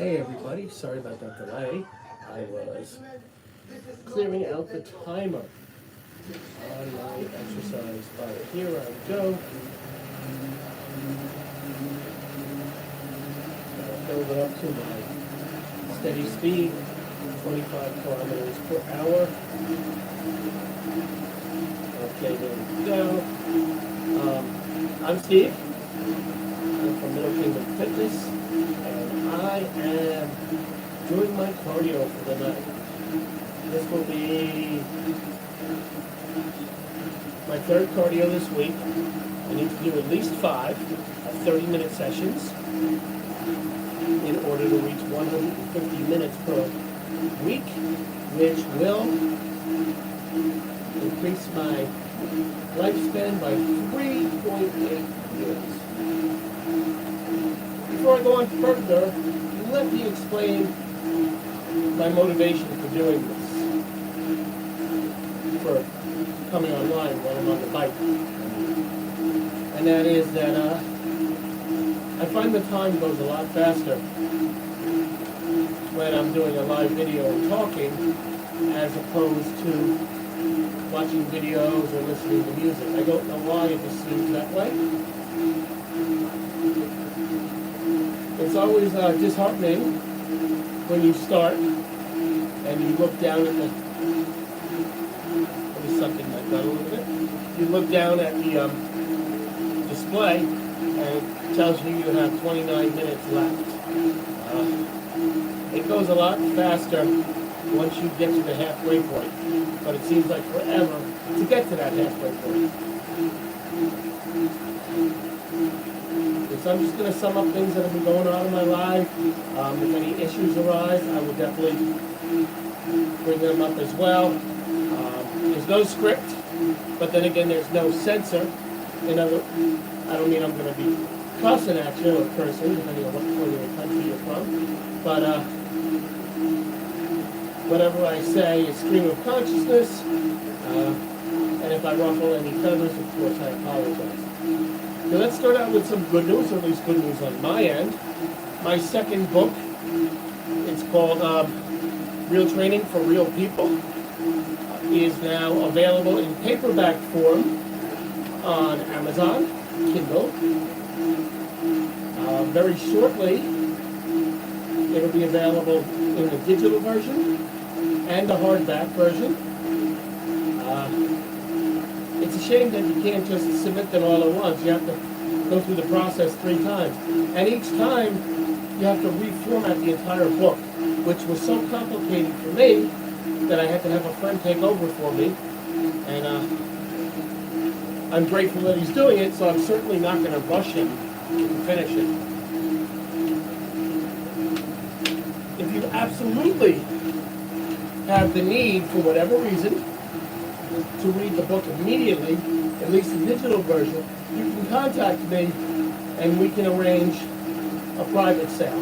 Hey everybody, sorry about that delay. I was clearing out the timer on my exercise bike. Here I go. I'll build it up to my steady speed, 25 kilometers per hour. Okay, there we go. I'm Steve. I'm from Middle Kingdom Fitness, and I am doing my cardio for the night. This will be my third cardio this week. I need to do at least 5 30-minute sessions in order to reach 150 minutes per week, which will increase my lifespan by 3.8 years. Before I go on further, let me explain my motivation for doing this, for coming online while I'm on the bike. And that is that I find the time goes a lot faster when I'm doing a live video and talking as opposed to watching videos or listening to music. I don't know why it just seems that way. It's always disheartening when you start and you look down at the, let me suck in my gut a little bit. You look down at the display and it tells you you have 29 minutes left. It goes a lot faster once you get to the halfway point, but it seems like forever to get to that halfway point. So I'm just going to sum up things that have been going on in my life. If any issues arise, I will definitely bring them up as well. There's no script, but then again, there's no censor. I don't mean I'm going to be cussing at you or cursing, depending on what point of the country you're from. But whatever I say is stream of consciousness. And if I ruffle any feathers, of course, I apologize. So let's start out with some good news, or at least good news on my end. My second book, it's called Real Training for Real People, is now available in paperback form on Amazon, Kindle. Very shortly, it'll be available in a digital version and a hardback version. It's a shame that you can't just submit them all at once. You have to go through the process 3 times. And each time, you have to reformat the entire book, which was so complicated for me that I had to have a friend take over for me. And I'm grateful that he's doing it, so I'm certainly not going to rush him to finish it. If you absolutely have the need, for whatever reason, to read the book immediately, at least the digital version, you can contact me and we can arrange a private sale.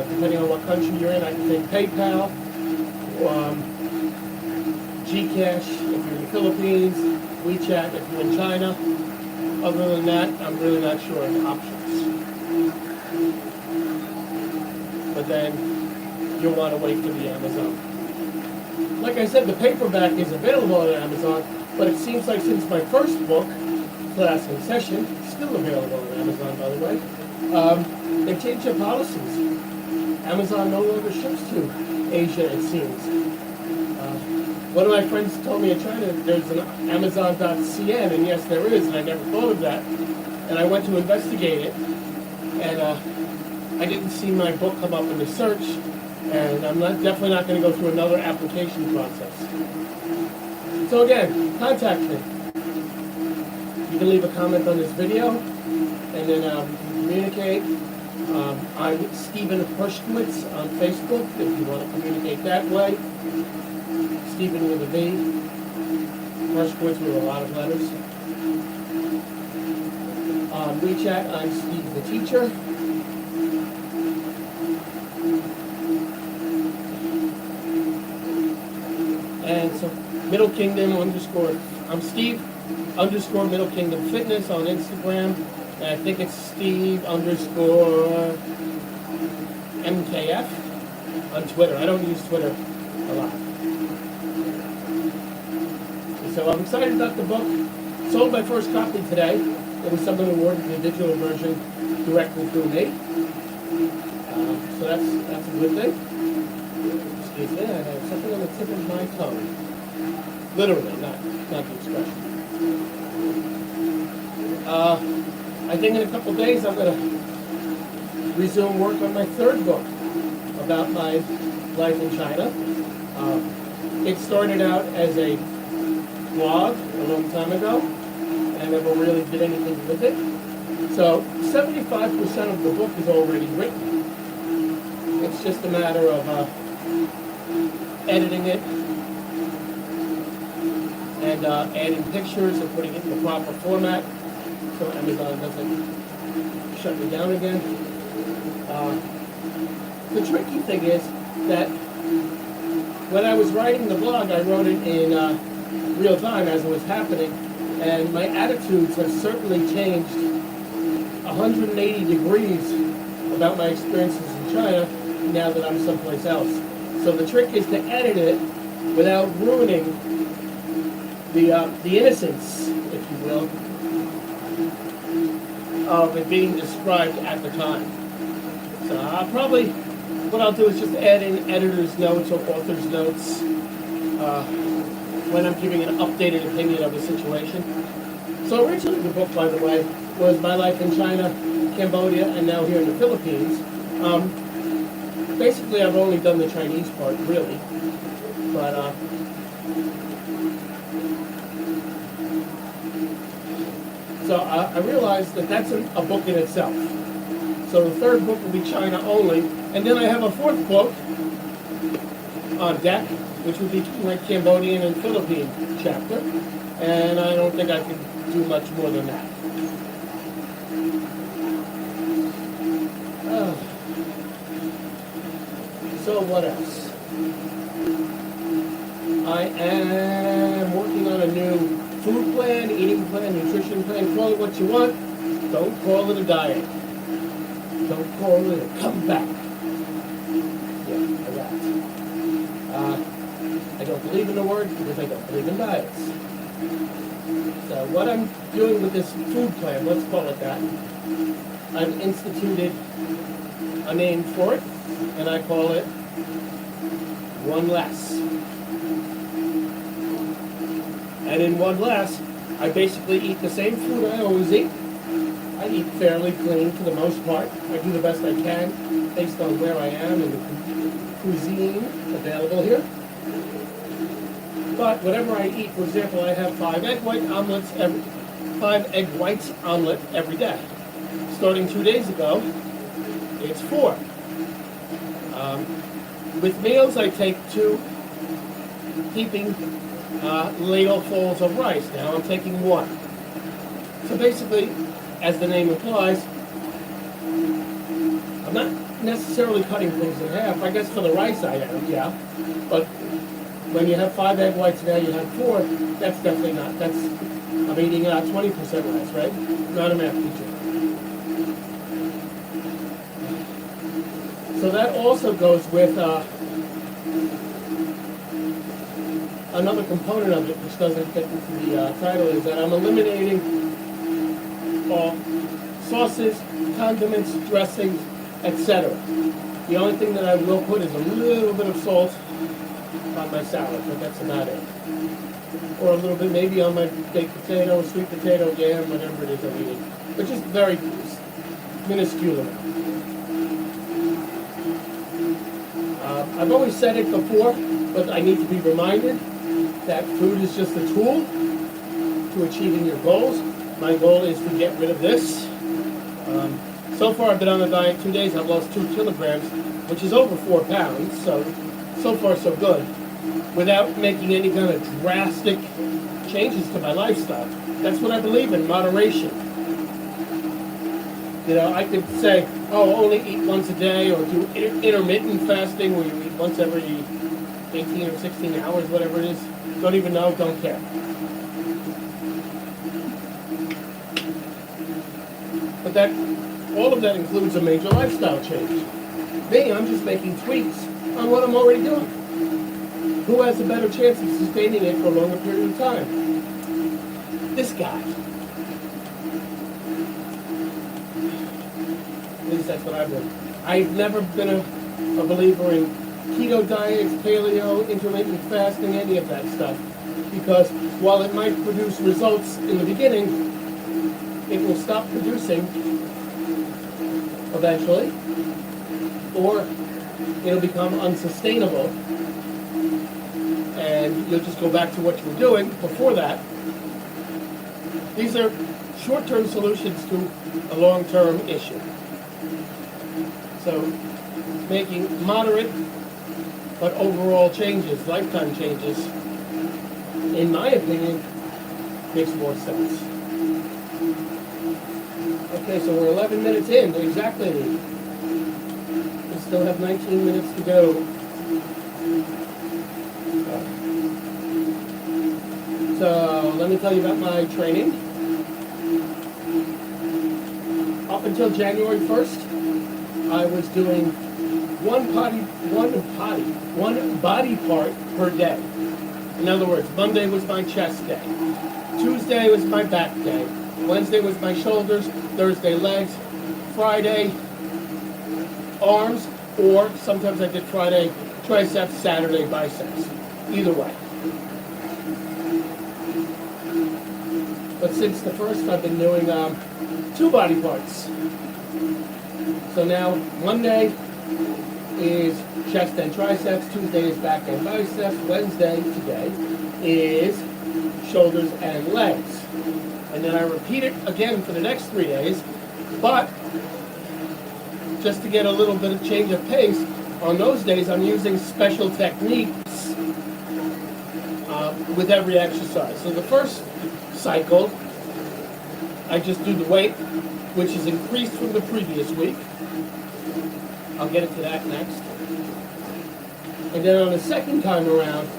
Depending on what country you're in, I can take PayPal, Gcash if you're in the Philippines, WeChat if you're in China. Other than that, I'm really not sure of the options. But then you'll want to wait for the Amazon. Like I said, the paperback is available on Amazon, but it seems like since my first book, Class in Session, still available on Amazon, by the way, they changed their policies. Amazon no longer ships to Asia, it seems. One of my friends told me in China there's an Amazon.cn, and yes, there is, and I never thought of that. And I went to investigate it, and I didn't see my book come up in the search. And I'm definitely not going to go through another application process. So again, contact me. You can leave a comment on this video, and then we can communicate. I'm Stephen Hershkowitz on Facebook, if you want to communicate that way. Stephen with a V. Hershkowitz with a lot of letters. On WeChat, I'm Steve the Teacher. And so Middle Kingdom _ I'm Steve _ Middle Kingdom Fitness on Instagram. And I think it's Steve_MKF on Twitter. I don't use Twitter a lot. So I'm excited about the book. Sold my first copy today. It was someone who ordered the digital version directly through me. So that's a good thing. Excuse me, I have something on the tip of my tongue. Literally, not the expression. I think in a couple days I'm going to resume work on my third book about my life in China. It started out as a blog a long time ago, and I never really did anything with it. So 75% of the book is already written. It's just a matter of editing it and adding pictures and putting it in the proper format so Amazon doesn't shut me down again. The tricky thing is that when I was writing the blog, I wrote it in real time as it was happening, and my attitudes have certainly changed 180 degrees about my experiences in China now that I'm someplace else. So the trick is to edit it without ruining the innocence, if you will, of it being described at the time. So what I'll do is just add in editor's notes or author's notes when I'm giving an updated opinion of the situation. So originally the book, by the way, was my life in China, Cambodia, and now here in the Philippines. Basically, I've only done the Chinese part, really. But so I realized that that's a book in itself. So the third book will be China only, and then I have a fourth book on deck, which would be my Cambodian and Philippine chapter, and I don't think I can do much more than that. So what else? I am working on a new food plan, eating plan, nutrition plan. Call it what you want. Don't call it a diet. Don't call it a comeback. Yeah, a rat. I don't believe in the word because I don't believe in diets. So what I'm doing with this food plan, let's call it that, I've instituted a name for it, and I call it One Less. And in One Less, I basically eat the same food I always eat. I eat fairly clean for the most part. I do the best I can based on where I am and the cuisine available here. But whatever I eat, for example, I have 5 egg whites omelet every day. Starting 2 days ago, it's 4. With meals, I take 2 heaping ladlefuls of rice. Now I'm taking 1. So basically, as the name implies, I'm not necessarily cutting things in half. I guess for the rice I am, yeah. But when you have 5 egg whites now you have 4, that's definitely not. I'm eating 20% less, right? Not a math teacher. So that also goes with another component of it, which doesn't fit into the title, is that I'm eliminating sauces, condiments, dressings, etc. The only thing that I will put is a little bit of salt on my salad, but that's about it. Or a little bit maybe on my baked potato, sweet potato, yam, whatever it is I'm eating. But just very minuscule amount. I've always said it before, but I need to be reminded that food is just a tool to achieving your goals. My goal is to get rid of this. So far I've been on the diet 2 days. I've lost 2 kilograms, which is over 4 pounds. So far so good. Without making any kind of drastic changes to my lifestyle. That's what I believe in, moderation. You know, I could say, only eat once a day, or do intermittent fasting where you eat once every 18 or 16 hours, whatever it is. Don't even know, don't care. But that, all of that includes a major lifestyle change. Me, I'm just making tweaks on what I'm already doing. Who has a better chance of sustaining it for a longer period of time? This guy. At least that's what I've been. I've never been a believer in keto diets, paleo, intermittent fasting, any of that stuff. Because while it might produce results in the beginning, it will stop producing eventually, or it'll become unsustainable, and you'll just go back to what you were doing before that. These are short-term solutions to a long-term issue. So making moderate but overall changes, lifetime changes, in my opinion, makes more sense. Okay, so we're 11 minutes in, exactly. We still have 19 minutes to go. So let me tell you about my training. Up until January 1st, I was doing one body part per day. In other words, Monday was my chest day, Tuesday was my back day, Wednesday was my shoulders, Thursday legs, Friday arms, or sometimes I did Friday triceps, Saturday biceps. Either way. But since the first, I've been doing 2 body parts. So now Monday is chest and triceps, Tuesday is back and biceps, Wednesday, today, is shoulders and legs. And then I repeat it again for the next 3 days, but just to get a little bit of change of pace, on those days I'm using special techniques with every exercise. So the first cycle, I just do the weight, which is increased from the previous week. I'll get into that next. And then on the second time around,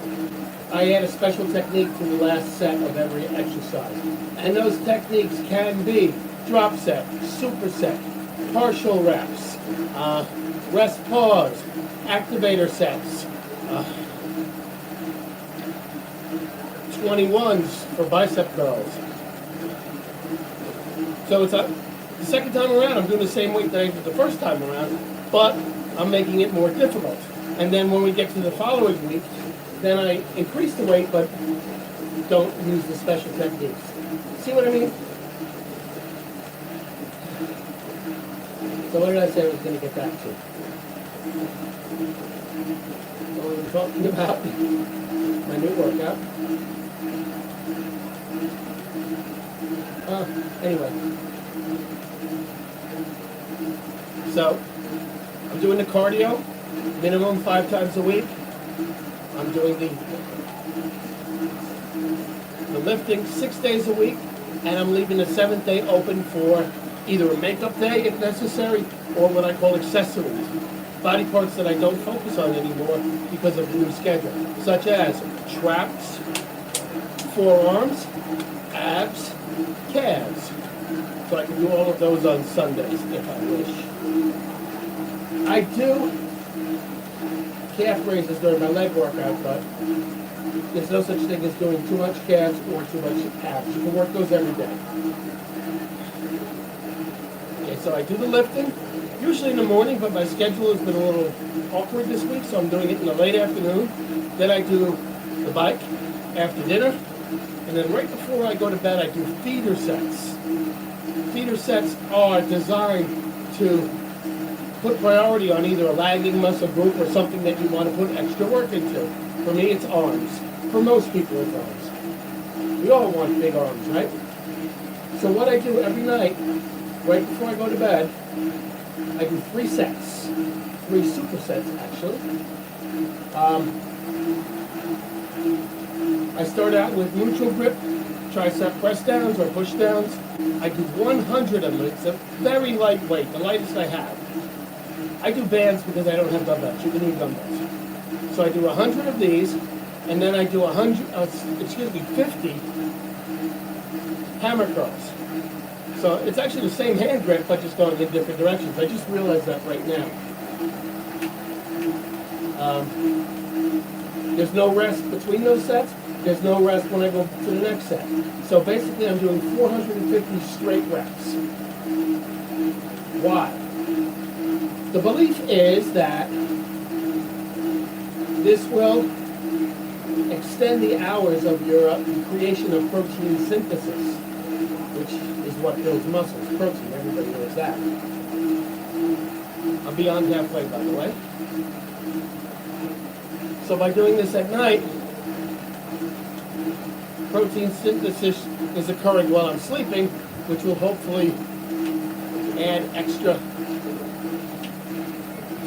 I add a special technique to the last set of every exercise. And those techniques can be drop set, superset, partial reps, rest pause, activator sets, 21s for bicep curls. So it's the second time around, I'm doing the same weight that I did the first time around, but I'm making it more difficult. And then when we get to the following week, then I increase the weight, but don't use the special techniques. See what I mean? So what did I say I was going to get back to? So we were talking about my new workout. Anyway. So, I'm doing the cardio, minimum 5 times a week. I'm doing the lifting 6 days a week, and I'm leaving the 7th day open for either a makeup day if necessary, or what I call accessories. Body parts that I don't focus on anymore because of the new schedule, such as traps, forearms, abs, calves. So I can do all of those on Sundays if I wish. I do calf raises during my leg workout, but there's no such thing as doing too much calves or too much abs. You can work those every day. Okay, so I do the lifting, usually in the morning, but my schedule has been a little awkward this week, so I'm doing it in the late afternoon. Then I do the bike after dinner, and then right before I go to bed, I do feeder sets. Feeder sets are designed to put priority on either a lagging muscle group or something that you want to put extra work into. For me, it's arms. For most people, it's arms. We all want big arms, right? So what I do every night, right before I go to bed, I do 3 sets. 3 supersets, actually. I start out with neutral grip, tricep press downs or push downs. I do 100 of them. It's a very lightweight, the lightest I have. I do bands because I don't have dumbbells. You can use dumbbells. So I do 100 of these, and then I do 50 hammer curls. So it's actually the same hand grip, but just going in different directions. I just realized that right now. There's no rest between those sets. There's no rest when I go to the next set. So basically I'm doing 450 straight reps. Why? The belief is that this will extend the hours of your creation of protein synthesis, which is what builds muscles. Protein, everybody knows that. I'm beyond halfway, by the way. So by doing this at night, protein synthesis is occurring while I'm sleeping, which will hopefully add extra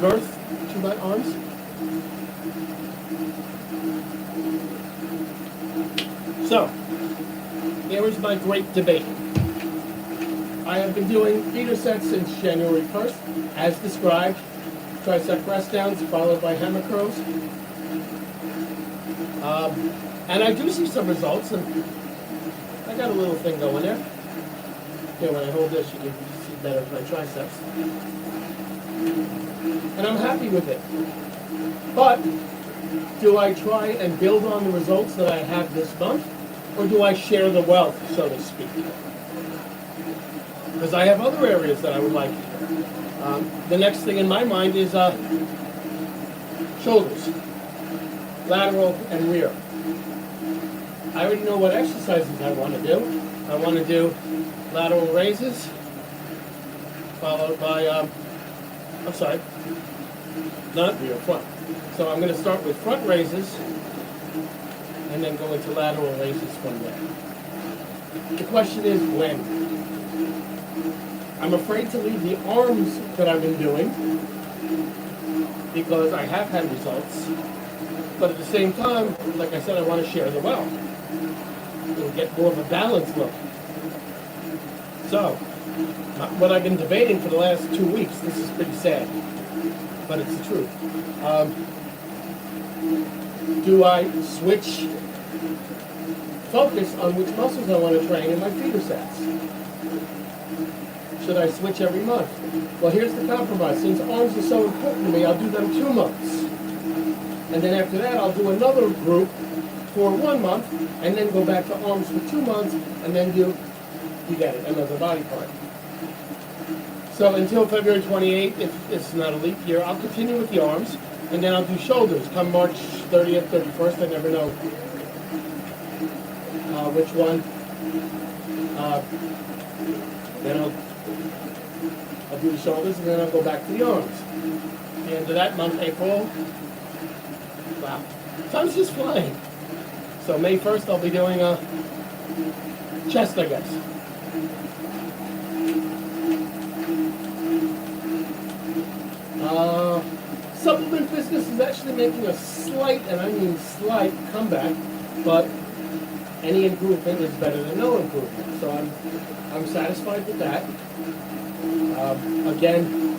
girth to my arms. So, here is my great debate. I have been doing feeder sets since January 1st, as described. Tricep press downs followed by hammer curls. And I do see some results, and I got a little thing going there. Here, when I hold this, you can see better my triceps. And I'm happy with it. But, do I try and build on the results that I have this month, or do I share the wealth, so to speak? Because I have other areas that I would like. The next thing in my mind is shoulders, lateral and rear. I already know what exercises I want to do. I want to do lateral raises, followed by, not rear, front. So I'm going to start with front raises, and then go into lateral raises from there. The question is when. I'm afraid to leave the arms that I've been doing, because I have had results. But at the same time, like I said, I want to share the wealth. It'll get more of a balanced look. So, what I've been debating for the last 2 weeks, this is pretty sad, but it's the truth. Do I switch focus on which muscles I want to train in my feeder sets? Should I switch every month? Well, here's the compromise. Since arms are so important to me, I'll do them 2 months. And then after that, I'll do another group for 1 month, and then go back to arms for 2 months, and then do, you get it, another body part. So until February 28th, if it's not a leap year, I'll continue with the arms, and then I'll do shoulders. Come March 30th, 31st, I never know which one. Then I'll do the shoulders, and then I'll go back to the arms. The end of that month, April, wow, time's just flying. So May 1st, I'll be doing chest, I guess. Supplement business is actually making a slight, and I mean slight, comeback, but any improvement is better than no improvement. So I'm satisfied with that. Again,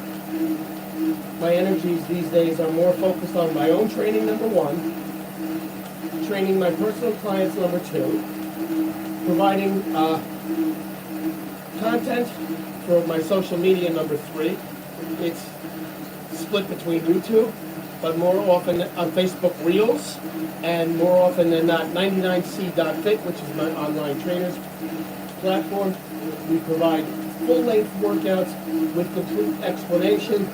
my energies these days are more focused on my own training, number 1, training my personal clients, number 2, providing content for my social media, number 3. It's split between YouTube, but more often on Facebook Reels, and more often than not 99c.fit, which is my online trainers platform. We provide full-length workouts with complete explanation.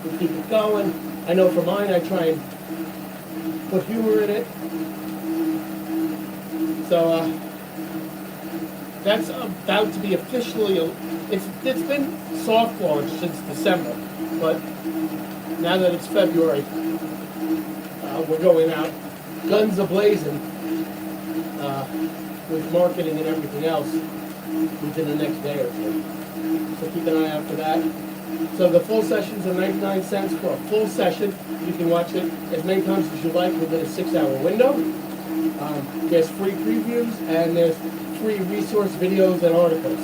We keep it going. I know for mine, I try and put humor in it. So that's about to be officially, it's been soft launched since December, but now that it's February, we're going out guns a-blazing with marketing and everything else within the next day or 2. So keep an eye out for that. So the full sessions are 99 cents for a full session. You can watch it as many times as you like within a 6-hour window. There's free previews, and there's free resource videos and articles.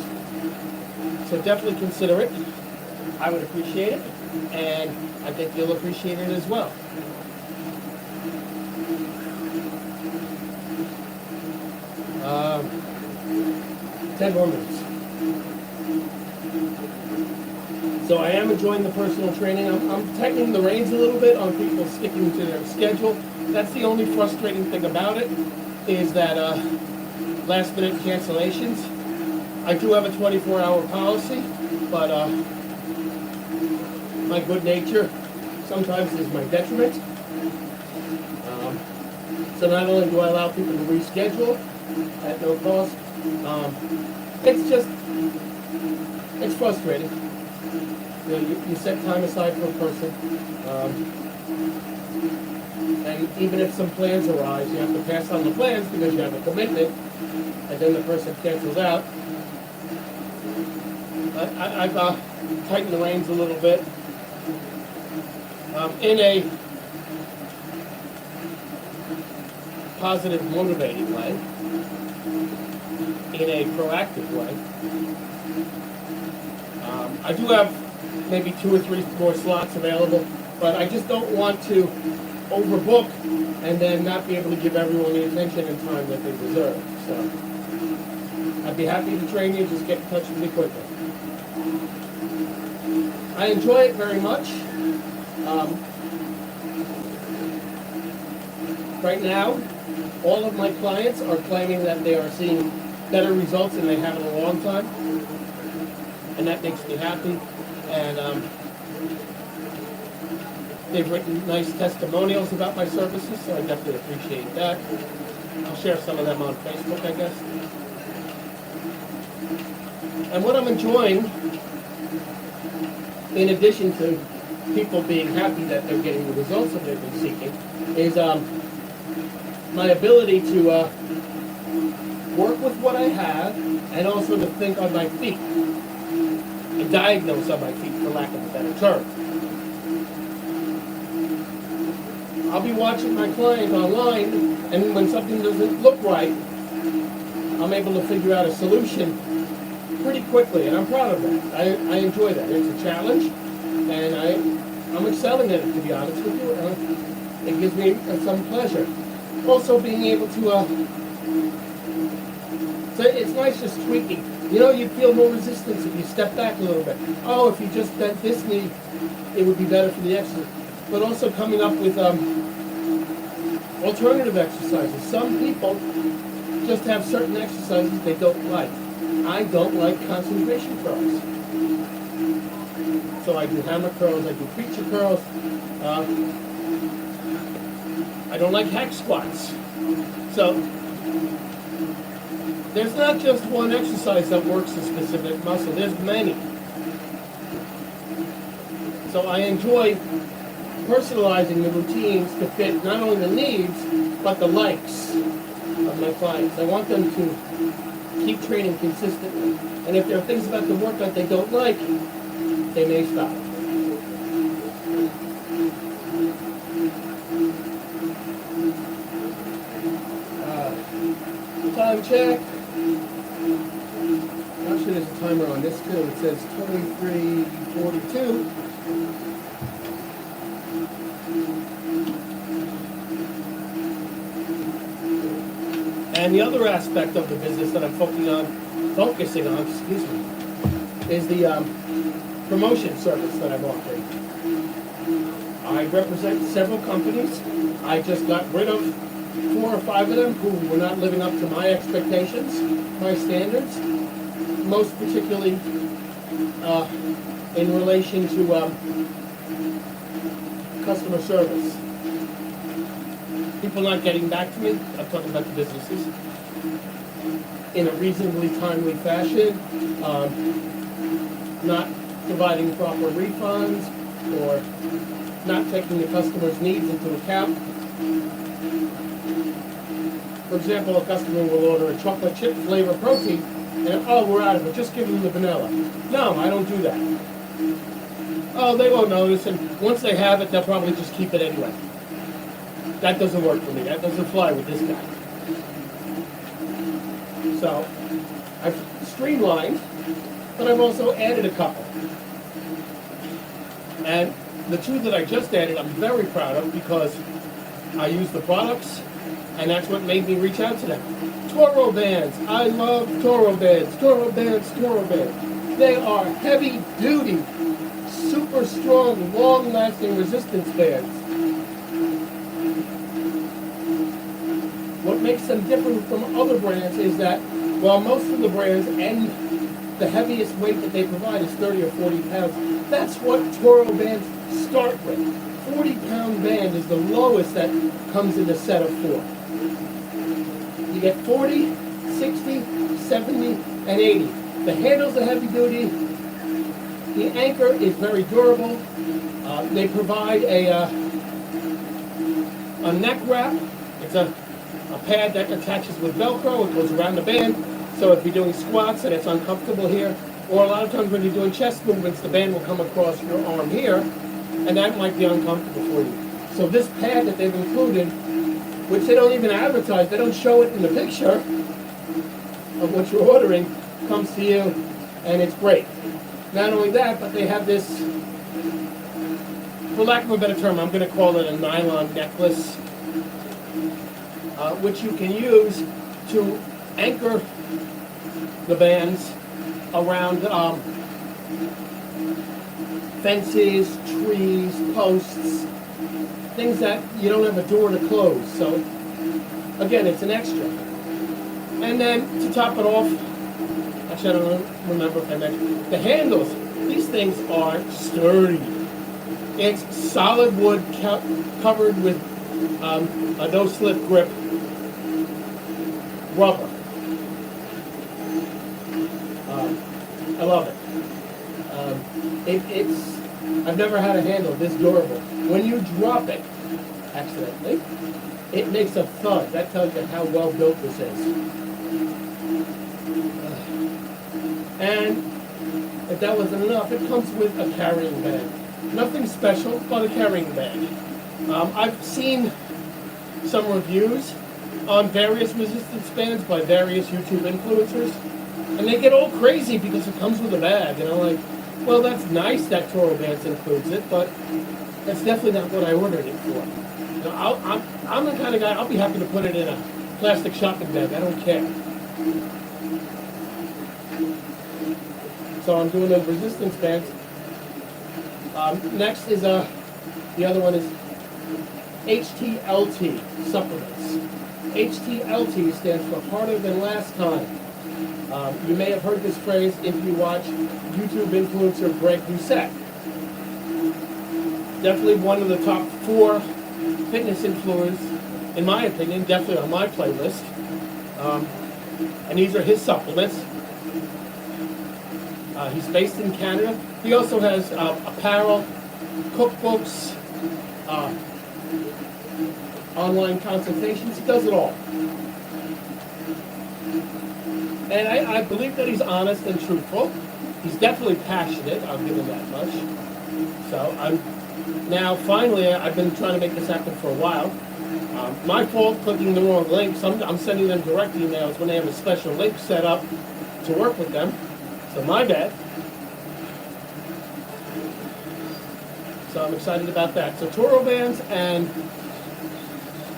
So definitely consider it. I would appreciate it, and I think you'll appreciate it as well. 10 more minutes. So I am enjoying the personal training. I'm tightening the reins a little bit on people sticking to their schedule. That's the only frustrating thing about it, is that last minute cancellations. I do have a 24-hour policy, but my good nature sometimes is my detriment. So not only do I allow people to reschedule at no cost, it's frustrating. You know, you set time aside for a person, and even if some plans arise, you have to pass on the plans because you have a commitment, and then the person cancels out. I've tightened the reins a little bit in a positive, motivating way, in a proactive way. I do have maybe 2 or 3 more slots available, but I just don't want to overbook and then not be able to give everyone the attention and time that they deserve. So I'd be happy to train you. Just get in touch with me quickly. I enjoy it very much. Right now, all of my clients are claiming that they are seeing better results than they have in a long time, and that makes me happy. And they've written nice testimonials about my services, so I definitely appreciate that. I'll share some of them on Facebook, I guess. And what I'm enjoying, in addition to people being happy that they're getting the results that they've been seeking, is my ability to work with what I have and also to think on my feet and diagnose on my feet, for lack of a better term. I'll be watching my client online, and when something doesn't look right, I'm able to figure out a solution pretty quickly, and I'm proud of that. I enjoy that. It's a challenge, and I'm excelling at it, to be honest with you. It gives me some pleasure. Also being able to, so it's nice just tweaking. You know, you feel more resistance if you step back a little bit. Oh, if you just bent this knee, it would be better for the exercise. But also coming up with alternative exercises. Some people just have certain exercises they don't like. I don't like concentration curls. So I do hammer curls, I do preacher curls. I don't like hack squats. So there's not just one exercise that works a specific muscle. There's many. So I enjoy personalizing the routines to fit not only the needs, but the likes of my clients. I want them to keep training consistently. And if there are things about the workout they don't like, they may stop. Time check. Actually, there's a timer on this too. It says 23:42. And the other aspect of the business that I'm focusing on, is the promotion service that I'm offering. I represent several companies. I just got rid of 4 or 5 of them who were not living up to my expectations, my standards, most particularly in relation to customer service. People not getting back to me, I'm talking about the businesses, in a reasonably timely fashion, not providing proper refunds, or not taking the customer's needs into account. For example, a customer will order a chocolate chip flavor protein, and oh, we're out of it, just give them the vanilla. No, I don't do that. Oh, they won't notice, and once they have it, they'll probably just keep it anyway. That doesn't work for me. That doesn't fly with this guy. So, I've streamlined, but I've also added a couple. And the 2 that I just added, I'm very proud of because I use the products, and that's what made me reach out to them. Toro bands. I love Toro bands. Toro bands, Toro bands. They are heavy duty, super strong, long lasting resistance bands. What makes them different from other brands is that while most of the brands and the heaviest weight that they provide is 30 or 40 pounds, that's what Toro bands start with. 40-pound band is the lowest that comes in a set of 4. You get 40, 60, 70, and 80. The handles are heavy duty. The anchor is very durable. They provide a neck wrap. It's a pad that attaches with Velcro. It goes around the band. So if you're doing squats and it's uncomfortable here, or a lot of times when you're doing chest movements, the band will come across your arm here, and that might be uncomfortable for you. So this pad that they've included, which they don't even advertise, they don't show it in the picture of what you're ordering, comes to you, and it's great. Not only that, but they have this, for lack of a better term, I'm going to call it a nylon necklace, which you can use to anchor the bands around fences, trees, posts, things that you don't have a door to close. So, again, it's an extra. And then, to top it off, actually I don't remember if I mentioned, the handles, these things are sturdy. It's solid wood covered with a no-slip grip rubber. I love it. I've never had a handle this durable. When you drop it accidentally, it makes a thud. That tells you how well built this is. And if that wasn't enough, it comes with a carrying bag. Nothing special, but a carrying bag. I've seen some reviews on various resistance bands by various YouTube influencers, and they get all crazy because it comes with a bag, you know, like, well, that's nice that Toro Bands includes it, but that's definitely not what I ordered it for. You know, I'm the kind of guy, I'll be happy to put it in a plastic shopping bag, I don't care. So I'm doing those resistance bands. Next is, the other one is HTLT supplements. HTLT stands for Harder Than Last Time. You may have heard this phrase if you watch YouTube influencer Greg Doucette. Definitely one of the top 4 fitness influencers, in my opinion, definitely on my playlist. And these are his supplements. He's based in Canada. He also has apparel, cookbooks, online consultations. He does it all. And I believe that he's honest and truthful. He's definitely passionate. I'll give him that much. So finally, I've been trying to make this happen for a while. My fault clicking the wrong links. I'm sending them direct emails when they have a special link set up to work with them. So my bad. So I'm excited about that. So Toro Bands and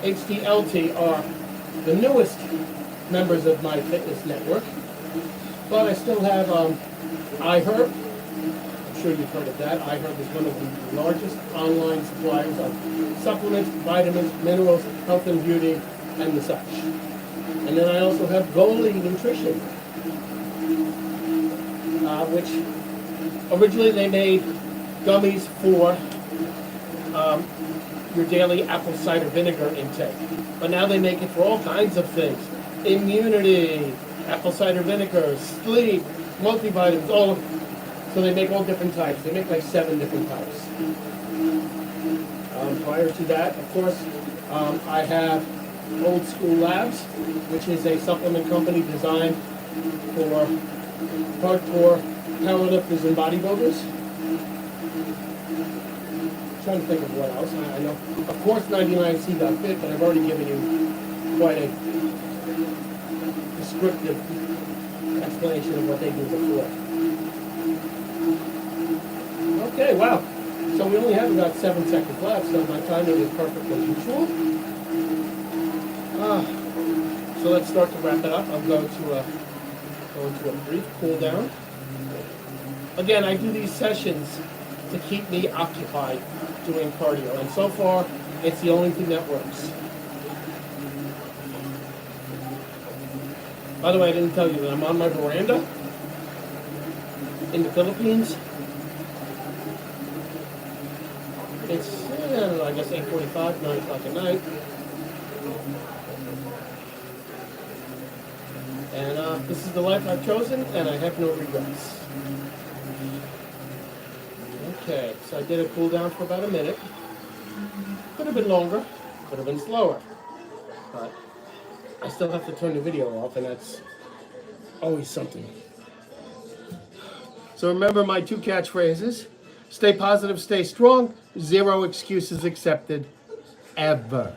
HTLT are the newest members of my fitness network. But I still have iHerb. I'm sure you've heard of that. iHerb is one of the largest online suppliers of supplements, vitamins, minerals, health and beauty, and the such. And then I also have Goalie Nutrition, which originally they made gummies for your daily apple cider vinegar intake. But now they make it for all kinds of things. Immunity, apple cider vinegar, sleep, multivitamins, all of them. So they make all different types. They make like 7 different types. Prior to that, of course, I have Old School Labs, which is a supplement company designed for hardcore powerlifters and bodybuilders. I'm trying to think of what else. I know, of course, 99C.Fit, but I've already given you quite a descriptive explanation of what they do before. Okay, wow. So we only have about 7 seconds left, so my timing is perfect as usual. So let's start to wrap it up. I'm going to go into a brief cool down. Again, I do these sessions to keep me occupied doing cardio, and so far, it's the only thing that works. By the way, I didn't tell you that I'm on my veranda in the Philippines. It's, I don't know, I guess 8:45, 9 o'clock at night. And this is the life I've chosen, and I have no regrets. Okay, so I did a cool down for about a minute. Could have been longer, could have been slower. But I still have to turn the video off, and that's always something. So remember my 2 catchphrases. Stay positive, stay strong. 0 excuses accepted, ever.